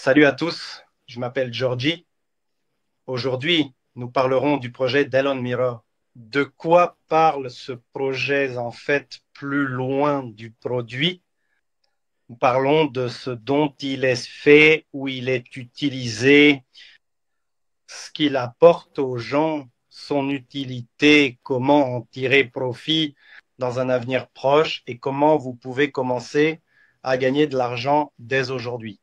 Salut à tous, je m'appelle Georgie. Aujourd'hui, nous parlerons du projet d'Elon Mirror. De quoi parle ce projet en fait plus loin du produit? Nous parlons de ce dont il est fait, où il est utilisé, ce qu'il apporte aux gens, son utilité, comment en tirer profit dans un avenir proche et comment vous pouvez commencer à gagner de l'argent dès aujourd'hui.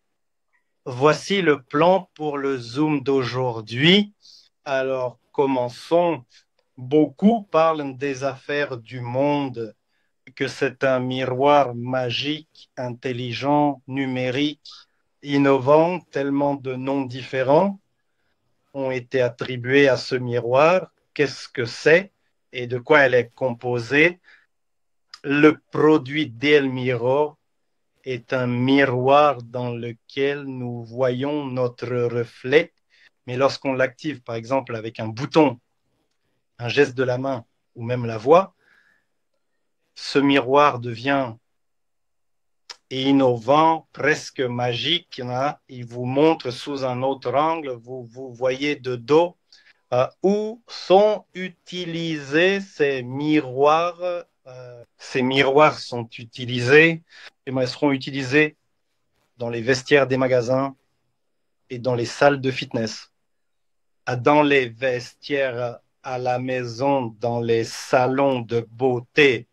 Voici le plan pour le Zoom d'aujourd'hui. Alors, commençons. Beaucoup parlent des affaires du monde, que c'est un miroir magique, intelligent, numérique, innovant, tellement de noms différents ont été attribués à ce miroir. Qu'est-ce que c'est et de quoi elle est composée? Le produit d'El Miro est un miroir dans lequel nous voyons notre reflet, mais lorsqu'on l'active, par exemple, avec un bouton, un geste de la main ou même la voix, ce miroir devient innovant, presque magique. Hein. Il vous montre sous un autre angle, vous voyez de dos où sont utilisés ces miroirs. Ces miroirs sont utilisés, ils seront utilisés dans les vestiaires des magasins et dans les salles de fitness, dans les vestiaires à la maison, dans les salons de beauté,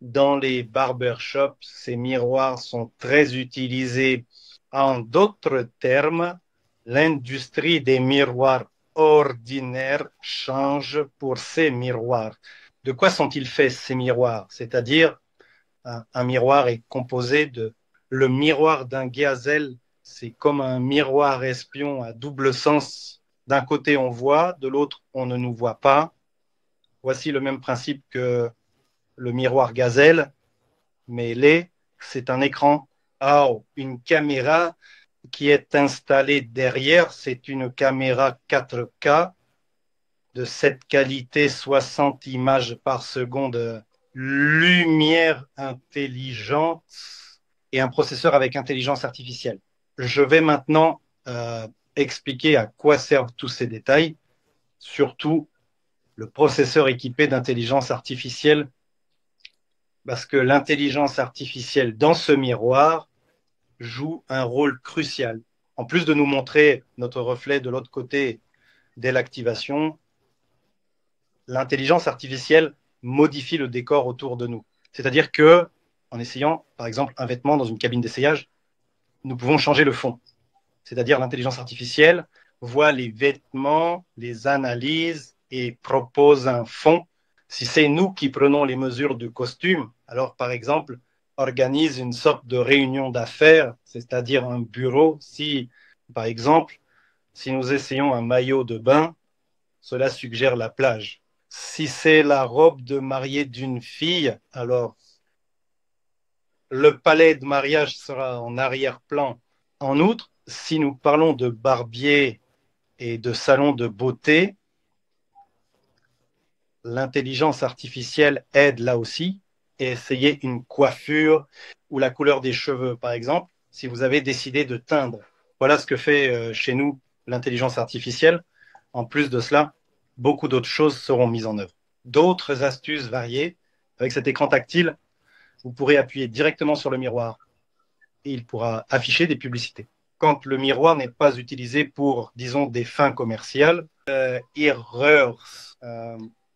dans les barbershops. Ces miroirs sont très utilisés. En d'autres termes, l'industrie des miroirs ordinaires change pour ces miroirs. De quoi sont-ils faits ces miroirs? C'est-à-dire, un miroir est composé de le miroir d'un gazelle, c'est comme un miroir espion à double sens. D'un côté, on voit, de l'autre, on ne nous voit pas. Voici le même principe que le miroir gazelle, mais c'est un écran. Oh, une caméra qui est installée derrière, c'est une caméra 4K de cette qualité, 60 images par seconde, lumière intelligente et un processeur avec intelligence artificielle. Je vais maintenant expliquer à quoi servent tous ces détails, surtout le processeur équipé d'intelligence artificielle, parce que l'intelligence artificielle dans ce miroir joue un rôle crucial. En plus de nous montrer notre reflet de l'autre côté dès l'activation, l'intelligence artificielle modifie le décor autour de nous. C'est-à-dire que, en essayant, par exemple, un vêtement dans une cabine d'essayage, nous pouvons changer le fond. C'est-à-dire l'intelligence artificielle voit les vêtements, les analyse et propose un fond. Si c'est nous qui prenons les mesures du costume, alors par exemple, organise une sorte de réunion d'affaires, c'est-à-dire un bureau. Si, par exemple, si nous essayons un maillot de bain, cela suggère la plage. Si c'est la robe de mariée d'une fille, alors le palais de mariage sera en arrière-plan. En outre, si nous parlons de barbier et de salon de beauté, l'intelligence artificielle aide là aussi et essayer une coiffure ou la couleur des cheveux, par exemple, si vous avez décidé de teindre. Voilà ce que fait chez nous l'intelligence artificielle. En plus de cela, beaucoup d'autres choses seront mises en œuvre. D'autres astuces variées. Avec cet écran tactile, vous pourrez appuyer directement sur le miroir et il pourra afficher des publicités. Quand le miroir n'est pas utilisé pour, disons, des fins commerciales, erreurs.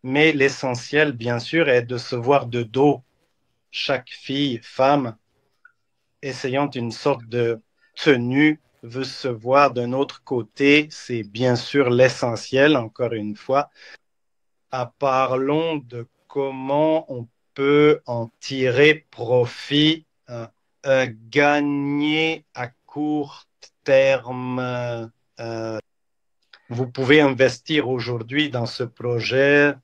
Mais l'essentiel, bien sûr, est de se voir de dos. Chaque fille, femme, essayant une sorte de tenue, veut se voir d'un autre côté. C'est bien sûr l'essentiel, encore une fois. Parlons de comment on peut en tirer profit, gagner à court terme. Vous pouvez investir aujourd'hui dans ce projet,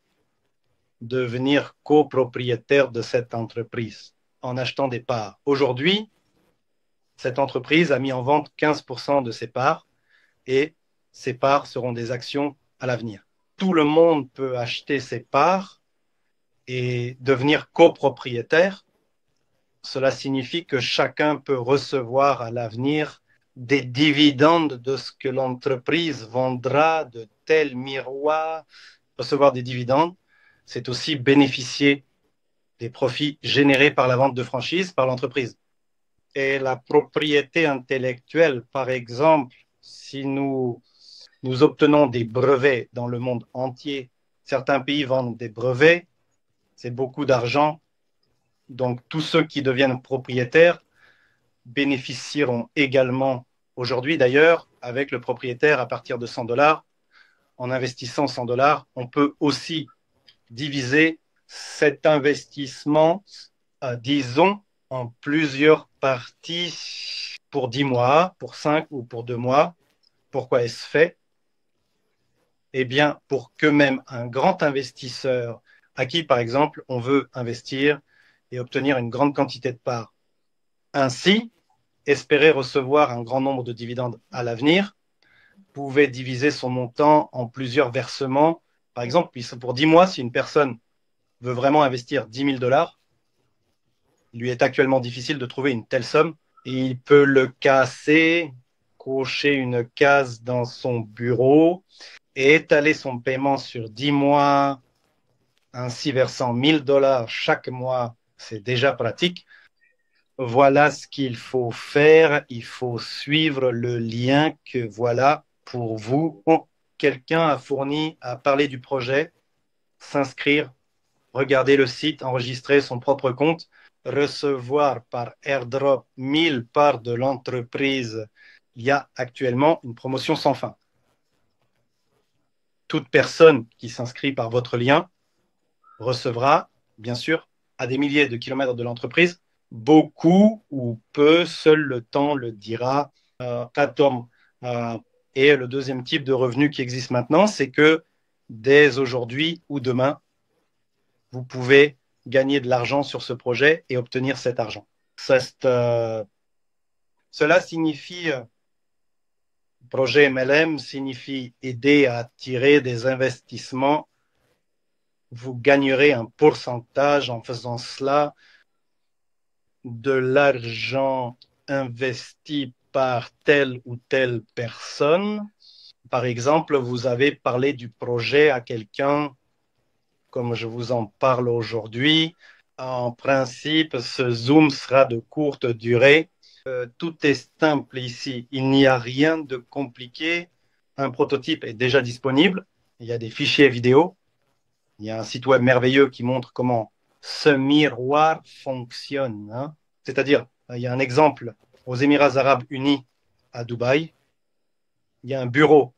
devenir copropriétaire de cette entreprise en achetant des parts. Aujourd'hui, cette entreprise a mis en vente 15% de ses parts et ces parts seront des actions à l'avenir. Tout le monde peut acheter ses parts et devenir copropriétaire. Cela signifie que chacun peut recevoir à l'avenir des dividendes de ce que l'entreprise vendra, de tels miroirs, recevoir des dividendes, c'est aussi bénéficier des profits générés par la vente de franchise par l'entreprise. Et la propriété intellectuelle, par exemple, si nous obtenons des brevets dans le monde entier, certains pays vendent des brevets, c'est beaucoup d'argent. Donc, tous ceux qui deviennent propriétaires bénéficieront également aujourd'hui, d'ailleurs, avec le propriétaire à partir de 100 dollars. En investissant 100 dollars, on peut aussi diviser cet investissement, disons, en plusieurs parties pour 10 mois, pour 5 ou pour 2 mois. Pourquoi est-ce fait? Eh bien, pour que même un grand investisseur à qui, par exemple, on veut investir et obtenir une grande quantité de parts, ainsi espérer recevoir un grand nombre de dividendes à l'avenir, pouvait diviser son montant en plusieurs versements. Par exemple, pour 10 mois, si une personne veut vraiment investir 10 000 dollars, il lui est actuellement difficile de trouver une telle somme. Et il peut le casser, cocher une case dans son bureau et étaler son paiement sur 10 mois, ainsi versant 1000 dollars chaque mois. C'est déjà pratique. Voilà ce qu'il faut faire. Il faut suivre le lien que voilà pour vous. Bon, quelqu'un a fourni à parler du projet, s'inscrire, regarder le site, enregistrer son propre compte, recevoir par airdrop 1000 parts de l'entreprise. Il y a actuellement une promotion sans fin. Toute personne qui s'inscrit par votre lien recevra, bien sûr, à des milliers de kilomètres de l'entreprise, beaucoup ou peu, seul le temps le dira. Atom. Et le deuxième type de revenu qui existe maintenant, c'est que dès aujourd'hui ou demain, vous pouvez gagner de l'argent sur ce projet et obtenir cet argent. Cela signifie, projet MLM signifie aider à attirer des investissements. Vous gagnerez un pourcentage en faisant cela de l'argent investi par telle ou telle personne. Par exemple, vous avez parlé du projet à quelqu'un, comme je vous en parle aujourd'hui. En principe, ce Zoom sera de courte durée. Tout est simple ici. Il n'y a rien de compliqué. Un prototype est déjà disponible. Il y a des fichiers vidéo. Il y a un site web merveilleux qui montre comment ce miroir fonctionne, hein. C'est-à-dire, il y a un exemple aux Émirats arabes unis à Dubaï. Il y a un bureau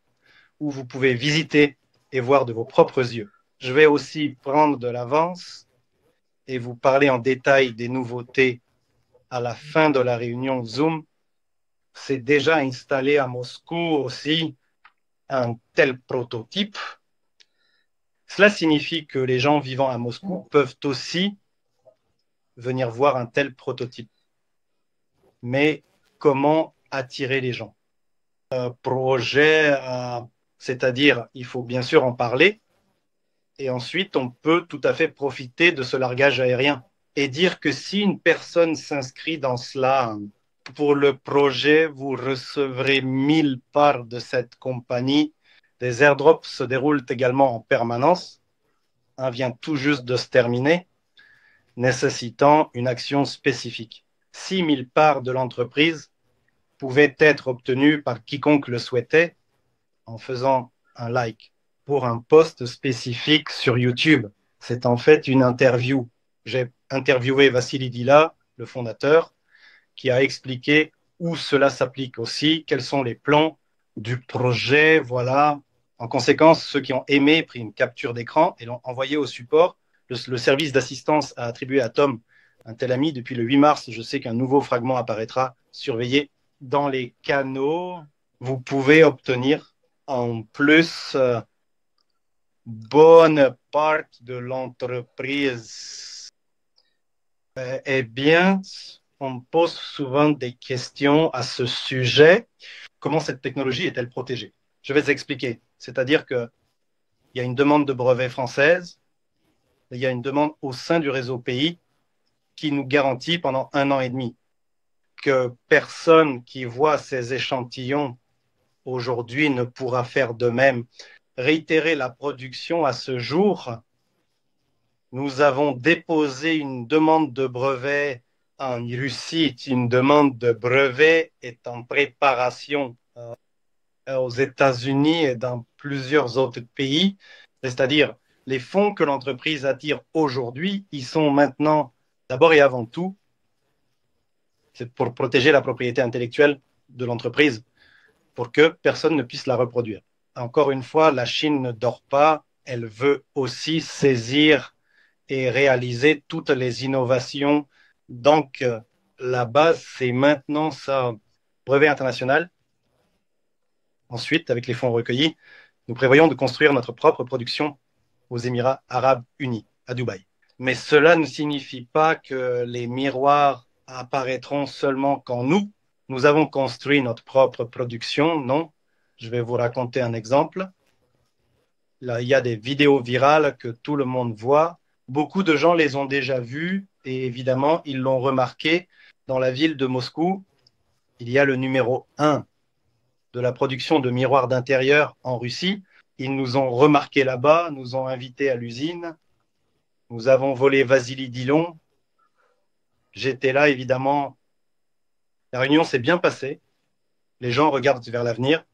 où vous pouvez visiter et voir de vos propres yeux. Je vais aussi prendre de l'avance et vous parler en détail des nouveautés à la fin de la réunion Zoom. C'est déjà installé à Moscou aussi un tel prototype. Cela signifie que les gens vivant à Moscou peuvent aussi venir voir un tel prototype. Mais comment attirer les gens? Projet, c'est-à-dire il faut bien sûr en parler et ensuite on peut tout à fait profiter de ce largage aérien et dire que si une personne s'inscrit dans cela, pour le projet, vous recevrez 1000 parts de cette compagnie. Les airdrops se déroulent également en permanence. Un vient tout juste de se terminer, nécessitant une action spécifique. 6000 parts de l'entreprise pouvaient être obtenues par quiconque le souhaitait en faisant un like pour un post spécifique sur YouTube. C'est en fait une interview. J'ai interviewé Vassili Dila, le fondateur, qui a expliqué où cela s'applique aussi, quels sont les plans du projet. Voilà. En conséquence, ceux qui ont aimé pris une capture d'écran et l'ont envoyé au support. Le service d'assistance a attribué à Tom un tel ami. Depuis le 8 mars, je sais qu'un nouveau fragment apparaîtra. Surveillez dans les canaux. Vous pouvez obtenir en plus bonne part de l'entreprise. Eh bien, on me pose souvent des questions à ce sujet. Comment cette technologie est-elle protégée? Je vais expliquer. C'est-à-dire qu'il y a une demande de brevet française, il y a une demande au sein du réseau pays qui nous garantit pendant 1 an et demi personne qui voit ces échantillons aujourd'hui ne pourra faire de même. Réitérer la production à ce jour, nous avons déposé une demande de brevet en Russie. Une demande de brevet est en préparation aux États-Unis et dans plusieurs autres pays. C'est-à-dire, les fonds que l'entreprise attire aujourd'hui, ils sont maintenant, d'abord et avant tout, c'est pour protéger la propriété intellectuelle de l'entreprise, pour que personne ne puisse la reproduire. Encore une fois, la Chine ne dort pas, elle veut aussi saisir et réaliser toutes les innovations. Donc, la base, c'est maintenant ça, brevet international. Ensuite, avec les fonds recueillis, nous prévoyons de construire notre propre production aux Émirats arabes unis, à Dubaï. Mais cela ne signifie pas que les miroirs apparaîtront seulement quand nous avons construit notre propre production. Non, je vais vous raconter un exemple. Là, il y a des vidéos virales que tout le monde voit. Beaucoup de gens les ont déjà vues et évidemment, ils l'ont remarqué. Dans la ville de Moscou, il y a le numéro 1 de la production de miroirs d'intérieur en Russie. Ils nous ont remarqué là-bas, nous ont invités à l'usine. Nous avons volé Vasily Dillon. J'étais là, évidemment. La réunion s'est bien passée. Les gens regardent vers l'avenir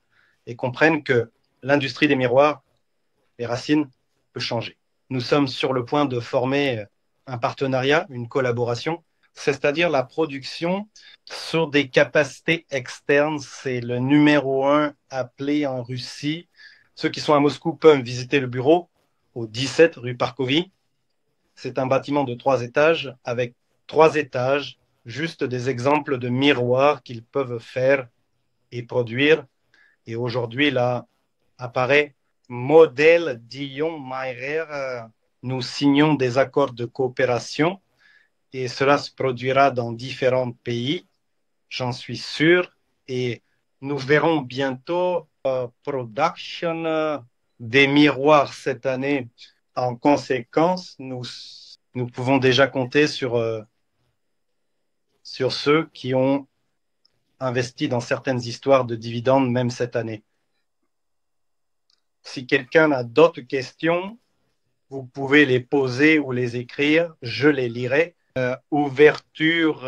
et comprennent que l'industrie des miroirs, les racines, peut changer. Nous sommes sur le point de former un partenariat, une collaboration, c'est-à-dire la production sur des capacités externes. C'est le numéro 1 appelé en Russie. Ceux qui sont à Moscou peuvent visiter le bureau au 17 rue Parkovie. C'est un bâtiment de 3 étages avec 3 étages, juste des exemples de miroirs qu'ils peuvent faire et produire. Et aujourd'hui, là, apparaît modèle Dion-Mayer. Nous signons des accords de coopération et cela se produira dans différents pays, j'en suis sûr. Et nous verrons bientôt production des miroirs cette année. En conséquence, nous pouvons déjà compter sur ceux qui ont investi dans certaines histoires de dividendes, même cette année. Si quelqu'un a d'autres questions, vous pouvez les poser ou les écrire, je les lirai. Ouverture,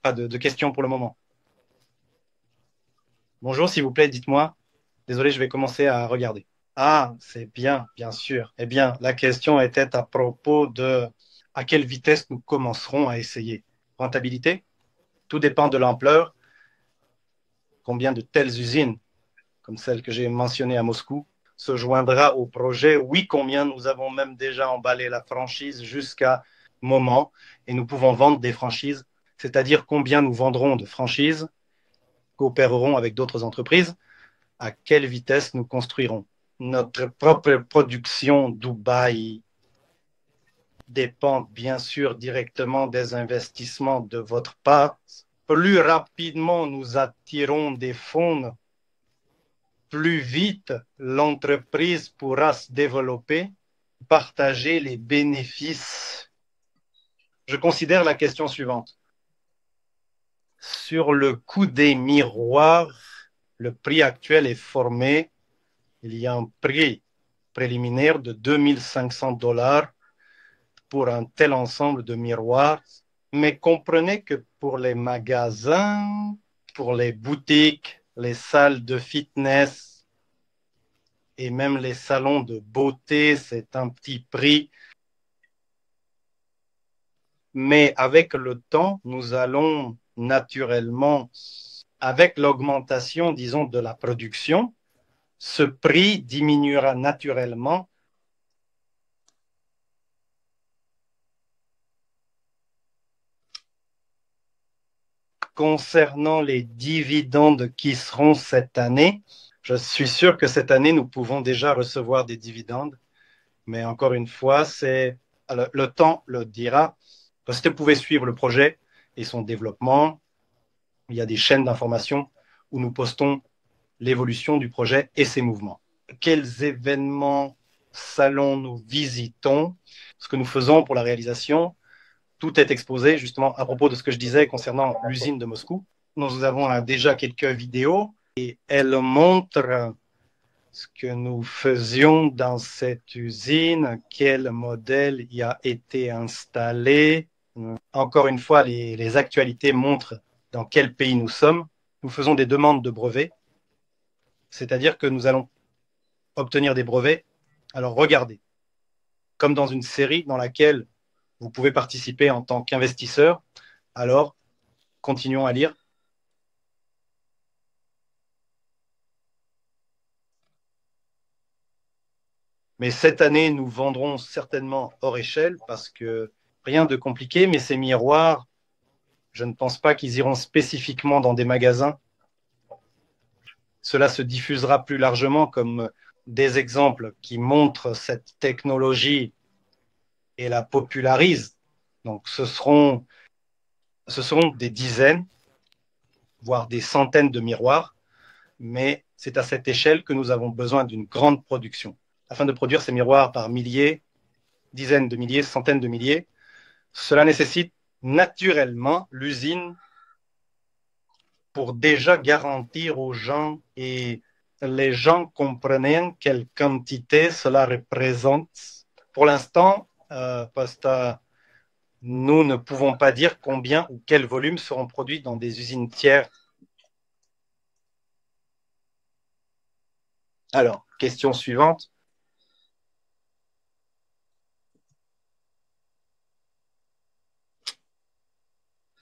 pas de questions pour le moment. Bonjour, s'il vous plaît, dites-moi. Désolé, je vais commencer à regarder. Ah, c'est bien, bien sûr. Eh bien, la question était à propos de à quelle vitesse nous commencerons à essayer. Rentabilité, tout dépend de l'ampleur. Combien de telles usines, comme celle que j'ai mentionnée à Moscou, se joindra au projet? Oui, combien nous avons même déjà emballé la franchise jusqu'à moment et nous pouvons vendre des franchises, c'est-à-dire combien nous vendrons de franchises, coopérerons avec d'autres entreprises, à quelle vitesse nous construirons. Notre propre production Dubaï dépend bien sûr directement des investissements de votre part. Plus rapidement nous attirons des fonds, plus vite l'entreprise pourra se développer, partager les bénéfices. Je considère la question suivante. Sur le coût des miroirs, le prix actuel est formé. Il y a un prix préliminaire de 2500 $ pour un tel ensemble de miroirs. Mais comprenez que pour les magasins, pour les boutiques, les salles de fitness et même les salons de beauté, c'est un petit prix. Mais avec le temps, nous allons naturellement, avec l'augmentation, disons, de la production, ce prix diminuera naturellement. Concernant les dividendes qui seront cette année, je suis sûr que cette année, nous pouvons déjà recevoir des dividendes. Mais encore une fois, le temps le dira. Parce que vous pouvez suivre le projet et son développement. Il y a des chaînes d'information où nous postons l'évolution du projet et ses mouvements. Quels événements, salons nous visitons, ce que nous faisons pour la réalisation. tout est exposé justement à propos de ce que je disais concernant l'usine de Moscou. Nous avons déjà quelques vidéos et elles montrent ce que nous faisions dans cette usine, quel modèle y a été installé. Encore une fois, les actualités montrent dans quel pays nous sommes. Nous faisons des demandes de brevets, c'est-à-dire que nous allons obtenir des brevets. Alors regardez, comme dans une série dans laquelle vous pouvez participer en tant qu'investisseur, alors continuons à lire. Mais cette année, nous vendrons certainement hors échelle parce que rien de compliqué, mais ces miroirs, je ne pense pas qu'ils iront spécifiquement dans des magasins. Cela se diffusera plus largement comme des exemples qui montrent cette technologie et la popularisent. Donc ce seront des dizaines, voire des centaines de miroirs, mais c'est à cette échelle que nous avons besoin d'une grande production. Afin de produire ces miroirs par milliers, dizaines de milliers, centaines de milliers, cela nécessite naturellement l'usine pour déjà garantir aux gens et les gens comprennent quelle quantité cela représente. Pour l'instant, Pasta, nous ne pouvons pas dire combien ou quel volume seront produits dans des usines tiers. Alors, question suivante.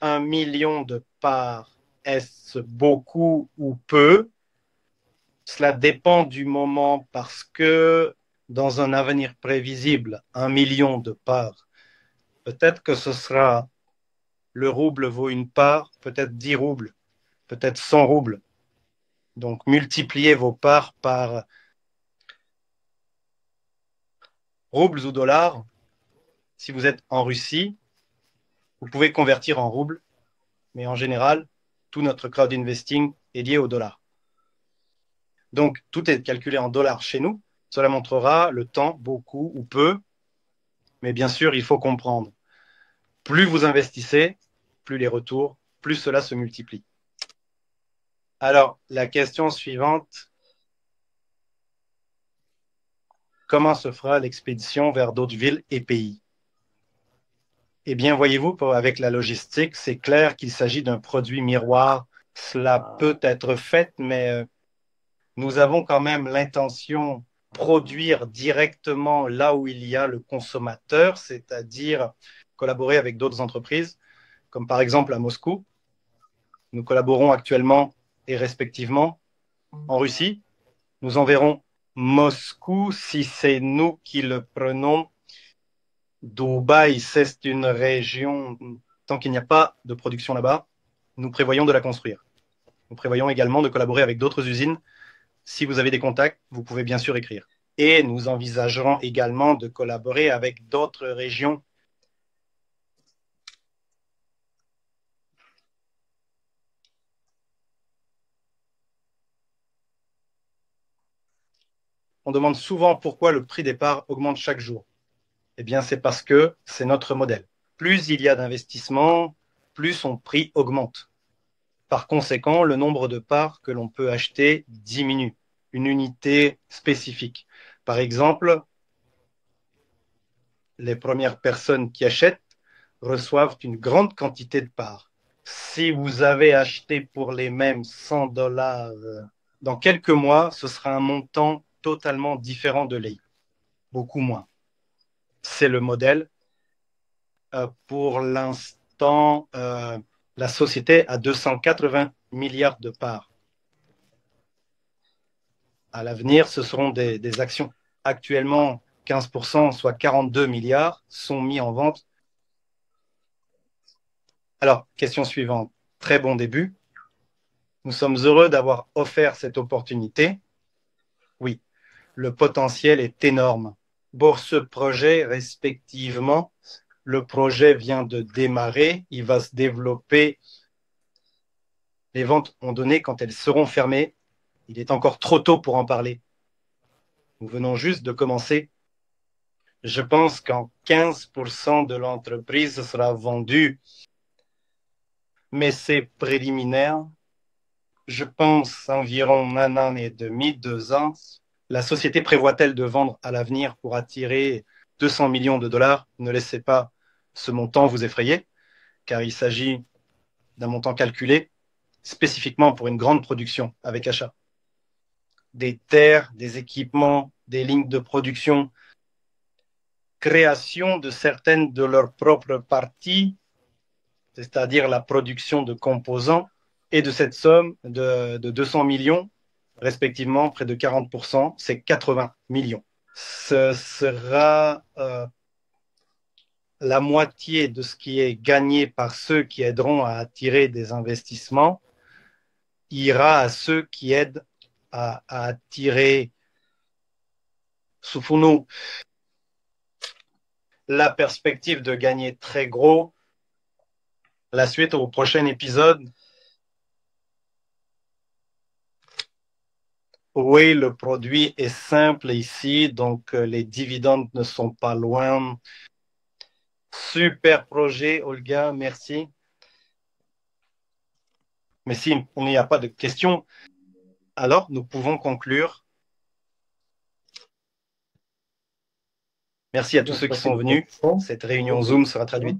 Un million de parts, est-ce beaucoup ou peu? Cela dépend du moment parce que dans un avenir prévisible, un million de parts, peut-être que ce sera le rouble vaut une part, peut-être 10 roubles, peut-être 100 roubles. Donc multipliez vos parts par roubles ou dollars. Si vous êtes en Russie, vous pouvez convertir en roubles, mais en général, tout notre crowd investing est lié au dollar. Donc tout est calculé en dollars chez nous. Cela montrera le temps, beaucoup ou peu, mais bien sûr, il faut comprendre. Plus vous investissez, plus les retours, plus cela se multiplie. Alors, la question suivante, comment se fera l'expédition vers d'autres villes et pays? Eh bien, voyez-vous, avec la logistique, c'est clair qu'il s'agit d'un produit miroir. Cela peut être fait, mais nous avons quand même l'intention de produire directement là où il y a le consommateur, c'est-à-dire collaborer avec d'autres entreprises, comme par exemple à Moscou. Nous collaborons actuellement et respectivement en Russie. Nous enverrons Moscou si c'est nous qui le prenons. Dubaï, c'est une région, tant qu'il n'y a pas de production là-bas, nous prévoyons de la construire. Nous prévoyons également de collaborer avec d'autres usines. Si vous avez des contacts, vous pouvez bien sûr écrire. Et nous envisagerons également de collaborer avec d'autres régions. On demande souvent pourquoi le prix des parts augmente chaque jour. Eh bien, c'est parce que c'est notre modèle. Plus il y a d'investissement, plus son prix augmente. Par conséquent, le nombre de parts que l'on peut acheter diminue. Une unité spécifique. Par exemple, les premières personnes qui achètent reçoivent une grande quantité de parts. Si vous avez acheté pour les mêmes 100 dollars, dans quelques mois, ce sera un montant totalement différent de l'EI. Beaucoup moins. C'est le modèle. Pour l'instant, la société a 280 milliards de parts. À l'avenir, ce seront des actions. Actuellement, 15%, soit 42 milliards, sont mis en vente. Alors, question suivante. Très bon début. Nous sommes heureux d'avoir offert cette opportunité. Oui, le potentiel est énorme. Pour ce projet, respectivement, le projet vient de démarrer, il va se développer. Les ventes ont donné quand elles seront fermées. Il est encore trop tôt pour en parler. Nous venons juste de commencer. Je pense qu'en 15% de l'entreprise sera vendue, mais c'est préliminaire. Je pense environ 1 an et demi, 2 ans. La société prévoit-elle de vendre à l'avenir pour attirer 200 millions de dollars? Ne laissez pas ce montant vous effrayer, car il s'agit d'un montant calculé spécifiquement pour une grande production avec achat. Des terres, des équipements, des lignes de production, création de certaines de leurs propres parties, c'est-à-dire la production de composants, et de cette somme de 200 millions, respectivement près de 40%, c'est 80 millions. Ce sera la moitié de ce qui est gagné par ceux qui aideront à attirer des investissements ira à ceux qui aident à attirer Soufournou la perspective de gagner très gros. La suite au prochain épisode. Oui, le produit est simple ici, donc les dividendes ne sont pas loin. Super projet, Olga, merci. Mais si on n'y a pas de questions, alors nous pouvons conclure. Merci à tous ceux qui sont venus. Cette réunion Zoom sera traduite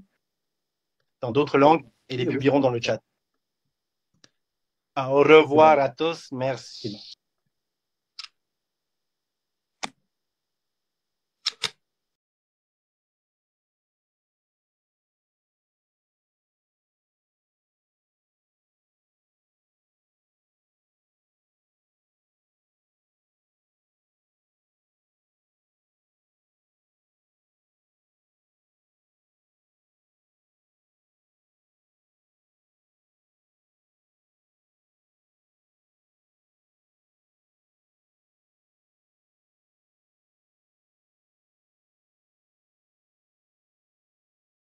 dans d'autres langues et les publieront dans le chat. Au revoir à tous. Merci.